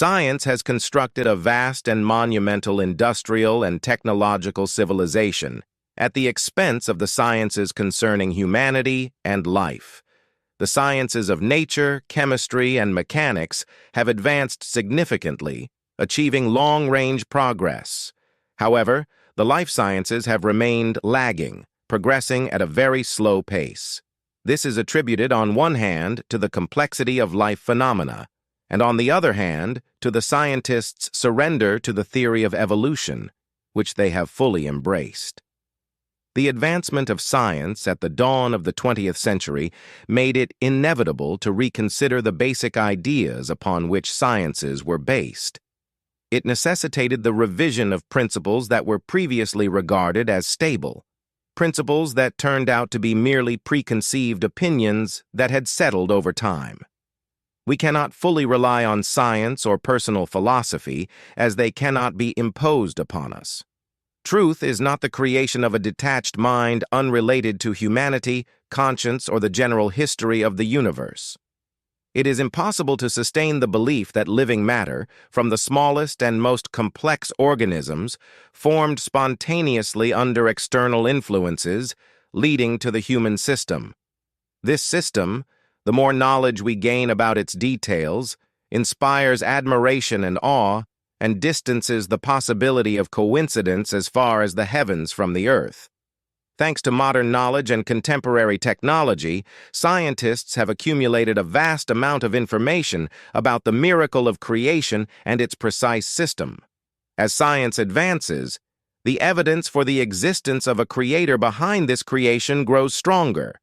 Science has constructed a vast and monumental industrial and technological civilization at the expense of the sciences concerning humanity and life. The sciences of nature, chemistry, and mechanics have advanced significantly, achieving long-range progress. However, the life sciences have remained lagging, progressing at a very slow pace. This is attributed on one hand to the complexity of life phenomena, and on the other hand to the scientists' surrender to the theory of evolution, which they have fully embraced. The advancement of science at the dawn of the 20th century made it inevitable to reconsider the basic ideas upon which sciences were based. It necessitated the revision of principles that were previously regarded as stable, principles that turned out to be merely preconceived opinions that had settled over time. We cannot fully rely on science or personal philosophy, as they cannot be imposed upon us. Truth is not the creation of a detached mind unrelated to humanity, conscience, or the general history of the universe. It is impossible to sustain the belief that living matter, from the smallest and most complex organisms, formed spontaneously under external influences, leading to the human system. This system, the more knowledge we gain about its details, inspires admiration and awe, and distances the possibility of coincidence as far as the heavens from the earth. Thanks to modern knowledge and contemporary technology, scientists have accumulated a vast amount of information about the miracle of creation and its precise system. As science advances, the evidence for the existence of a creator behind this creation grows stronger.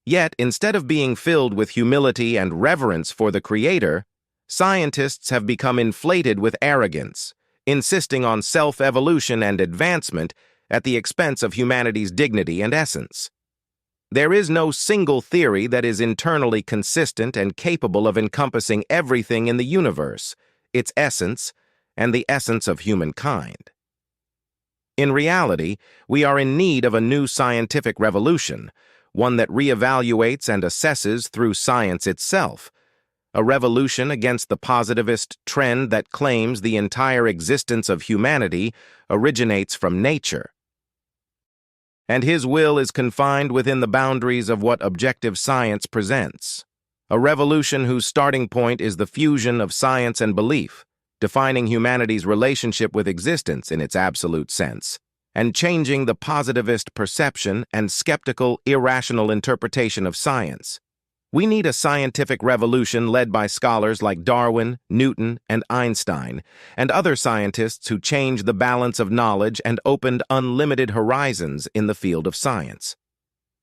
Yet, instead of being filled with humility and reverence for the creator, scientists have become inflated with arrogance, insisting on self-evolution and advancement at the expense of humanity's dignity and essence. There is no single theory that is internally consistent and capable of encompassing everything in the universe, its essence, and the essence of humankind. In reality, we are in need of a new scientific revolution, one that reevaluates and assesses through science itself, a revolution against the positivist trend that claims the entire existence of humanity originates from nature, and his will is confined within the boundaries of what objective science presents. A revolution whose starting point is the fusion of science and belief, defining humanity's relationship with existence in its absolute sense, and changing the positivist perception and skeptical, irrational interpretation of science. We need a scientific revolution led by scholars like Darwin, Newton, and Einstein, and other scientists who changed the balance of knowledge and opened unlimited horizons in the field of science.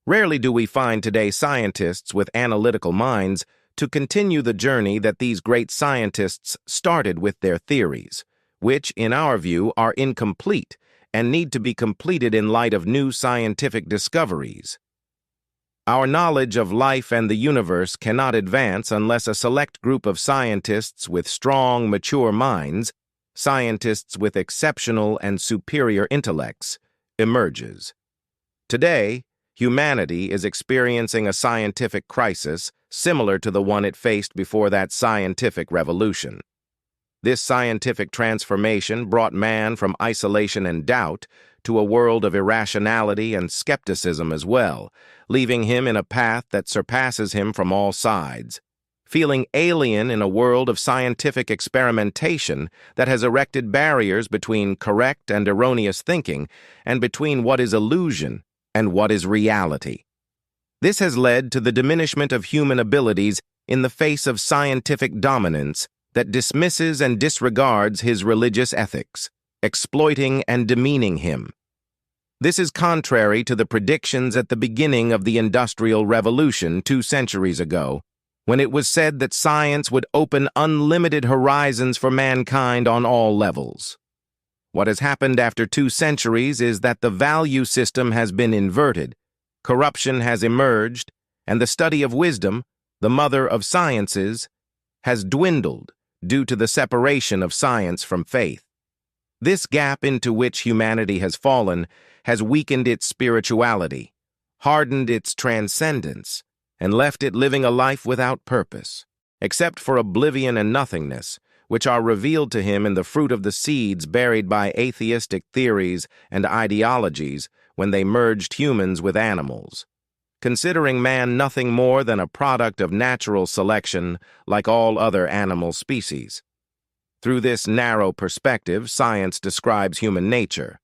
Rarely do we find today scientists with analytical minds to continue the journey that these great scientists started with their theories, which, in our view, are incomplete and need to be completed in light of new scientific discoveries. Our knowledge of life and the universe cannot advance unless a select group of scientists with strong, mature minds, scientists with exceptional and superior intellects, emerges. Today, humanity is experiencing a scientific crisis similar to the one it faced before that scientific revolution. This scientific transformation brought man from isolation and doubt to a world of irrationality and skepticism as well, leaving him in a path that surpasses him from all sides. Feeling alien in a world of scientific experimentation that has erected barriers between correct and erroneous thinking and between what is illusion and what is reality. This has led to the diminishment of human abilities in the face of scientific dominance that dismisses and disregards his religious ethics, exploiting and demeaning him. This is contrary to the predictions at the beginning of the Industrial Revolution 2 centuries ago, when it was said that science would open unlimited horizons for mankind on all levels. What has happened after 2 centuries is that the value system has been inverted, corruption has emerged, and the study of wisdom, the mother of sciences, has dwindled due to the separation of science from faith. This gap into which humanity has fallen has weakened its spirituality, hardened its transcendence, and left it living a life without purpose. Except for oblivion and nothingness, which are revealed to him in the fruit of the seeds buried by atheistic theories and ideologies when they merged humans with animals, considering man nothing more than a product of natural selection like all other animal species. Through this narrow perspective, science describes human nature.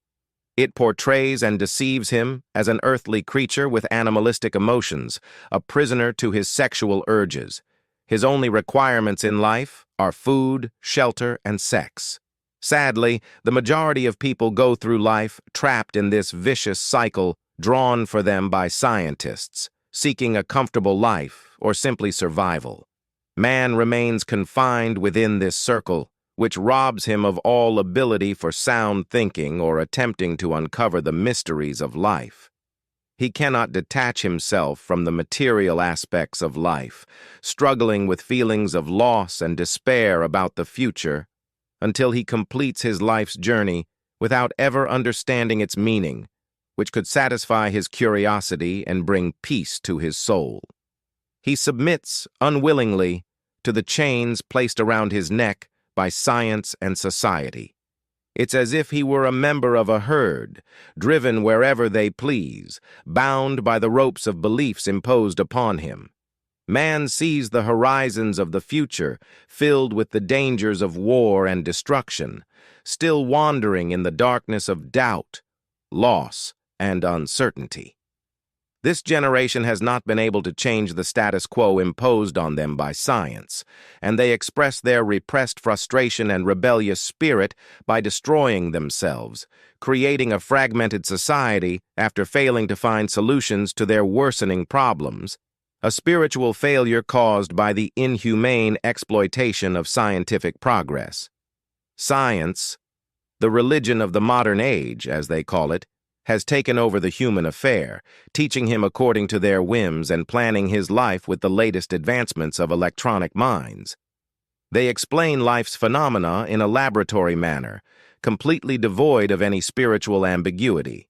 It portrays and deceives him as an earthly creature with animalistic emotions, a prisoner to his sexual urges. His only requirements in life are food, shelter, and sex. Sadly, the majority of people go through life trapped in this vicious cycle drawn for them by scientists, seeking a comfortable life or simply survival. Man remains confined within this circle, which robs him of all ability for sound thinking or attempting to uncover the mysteries of life. He cannot detach himself from the material aspects of life, struggling with feelings of loss and despair about the future, until he completes his life's journey without ever understanding its meaning, which could satisfy his curiosity and bring peace to his soul. He submits, unwillingly, to the chains placed around his neck by science and society. It's as if he were a member of a herd, driven wherever they please, bound by the ropes of beliefs imposed upon him. Man sees the horizons of the future filled with the dangers of war and destruction, still wandering in the darkness of doubt, loss, and uncertainty. This generation has not been able to change the status quo imposed on them by science, and they express their repressed frustration and rebellious spirit by destroying themselves, creating a fragmented society after failing to find solutions to their worsening problems, a spiritual failure caused by the inhumane exploitation of scientific progress. Science, the religion of the modern age, as they call it, has taken over the human affair, teaching him according to their whims and planning his life with the latest advancements of electronic minds. They explain life's phenomena in a laboratory manner, completely devoid of any spiritual ambiguity.